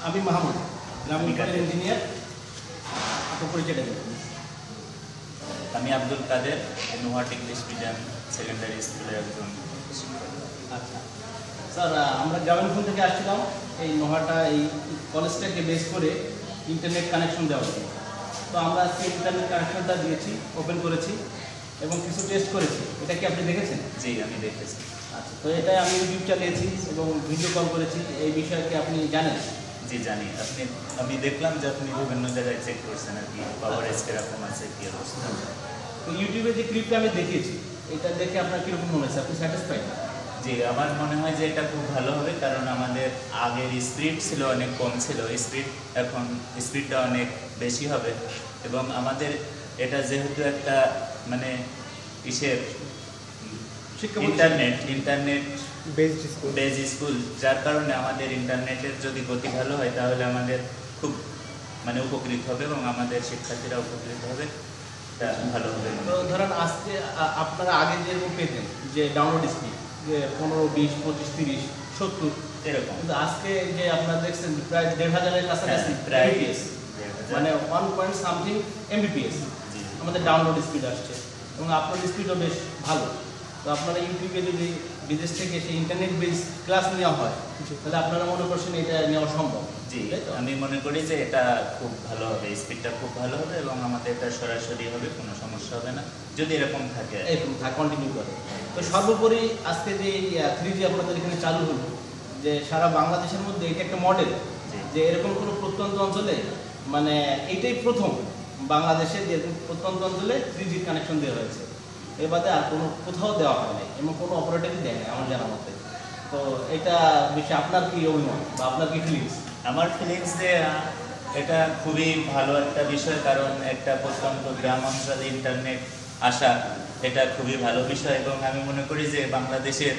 আমি মাহমুদ, গ্রামীণ ইঞ্জিনিয়ার। আপনার পরিচয়টা দেবেন? আমি আব্দুল কাদের, নোহাট ইংলিশ মিডিয়াম সেকেন্ডারি স্কুলের একজন শিক্ষক। আচ্ছা স্যার, আমরা গ্রামীণফোন থেকে আসছিলাম এই নোহাটা এই কলেজটাকে বেস করে ইন্টারনেট কানেকশন দেওয়ার জন্য। তো আমরা সেই ইন্টারনেট কানেকশনটা দিয়েছি, ওপেন করেছি এবং কিছু টেস্ট করেছি। এটা কি আপনি দেখেছেন? জি, আমি দেখেছি। আচ্ছা, তো এটা আমি ইউটিউব চালিয়েছি এবং ভিডিও কল করেছি। এই বিষয়ে কি আপনি জানেন? জি জানি। আমি দেখলাম যে আপনি বিভিন্ন জায়গায় চেক করছেন আর কি, কভারেজ কিরকম আছে, কি অবস্থা। তো ইউটিউবে যে ক্লিপটা আমি দেখিয়েছি, এটা দেখে আপনার কীরকম মনে হয়েছে? আপনি স্যাটিসফাইড? জি, আমার মনে হয় যে এটা খুব ভালো হবে, কারণ আমাদের আগের স্পিড ছিল অনেক কম ছিল, এখন স্পিডটা অনেক বেশি হবে। এবং আমাদের এটা যেহেতু একটা মানে ইসের ইন্টারনেট বেজ স্কুল, যার কারণে আমাদের ইন্টারনেটের যদি গতি ভালো হয় তাহলে আমাদের খুব মানে উপকৃত হবে এবং আমাদের শিক্ষার্থীরা উপকৃত হবে, এটা ভালো হবে। তো ধরেন আজকে আপনারা আগে যেরকম পেতেন যে ডাউনলোড স্পিড যে 15, 20, 25, 30, 70 এরকম, কিন্তু আজকে যে আপনারা দেখছেন প্রায় 1,500-এর কাছাকাছি এমবিপিএস, মানে 1 পয়েন্ট সামথিং এমবিপিএস আমাদের ডাউনলোড স্পিড আসছে এবং আপলোড স্পিডও বেশ ভালো। তো আপনারা ইউটিউবে যদি বিদেশ থেকে সেই ইন্টারনেট বেস ক্লাস নেওয়া হয় তাহলে আপনারা মনে করছেন এটা নেওয়া সম্ভব? জি, আমি মনে করি যে এটা খুব ভালো হবে, স্পিডটা খুব ভালো হবে এবং আমাদের এটা সরাসরি হবে, কোনো সমস্যা হবে না যদি এরকম থাকে, এরকম কন্টিনিউ করে। তো সর্বোপরি আজকে যে 3G আপনাদের এখানে চালু হলো, যে সারা বাংলাদেশের মধ্যে এটা একটা মডেল, যে এরকম কোনো প্রত্যন্ত অঞ্চলে মানে এইটাই প্রথম বাংলাদেশে যে প্রত্যন্ত অঞ্চলে 3G কানেকশন দেওয়া হয়েছে। এর বাদে আর কোনো কোথাও দেওয়া হয় নাই এবং কোনো অপারেটরই দেয় নাই আমার জানা মতে। তো এটা বিষয়ে আপনার কি অভিমত বা আপনার কি ফিলিংস? আমার ফিলিংস যে এটা খুবই ভালো একটা বিষয়, কারণ একটা প্রত্যন্ত গ্রাম অঞ্চলে ইন্টারনেট আসা এটা খুবই ভালো বিষয়। এবং আমি মনে করি যে বাংলাদেশের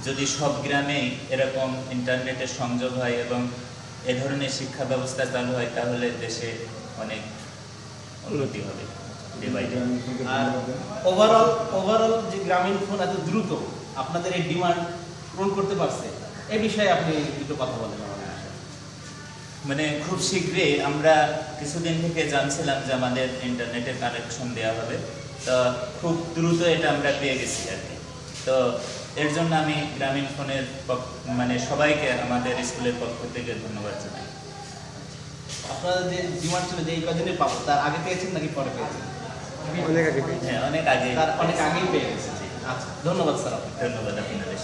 যদি সব গ্রামেই এরকম ইন্টারনেটের সংযোগ হয় এবং এ ধরনের শিক্ষা ব্যবস্থা চালু হয় তাহলে দেশে অনেক উন্নতি হবে। আর ওভারঅল যে গ্রামীণ ফোন এত দ্রুত আপনাদের এই ডিমান্ড পূরণ করতে পারছে, এই বিষয়ে আপনি একটু কথা বলেন। মানে খুব শীঘ্রই আমরা কিছুদিন থেকে জানছিলাম যে আমাদের ইন্টারনেটের কানেকশন দেওয়া হবে, তো খুব দ্রুত এটা আমরা পেয়ে গেছি আর কি। তো এর জন্য আমি গ্রামীণ ফোনের মানে সবাইকে আমাদের স্কুলের পক্ষ থেকে ধন্যবাদ জানাই। আপনারা যে ডিমান্ড ছিল যে এই কদিনে পাবো, তার আগে পেয়েছেন নাকি পরে পেয়েছেন? অনেক আগে, তার অনেক আগেই পেয়ে গেছে। আচ্ছা, ধন্যবাদ স্যার। ধন্যবাদ আপনাদের।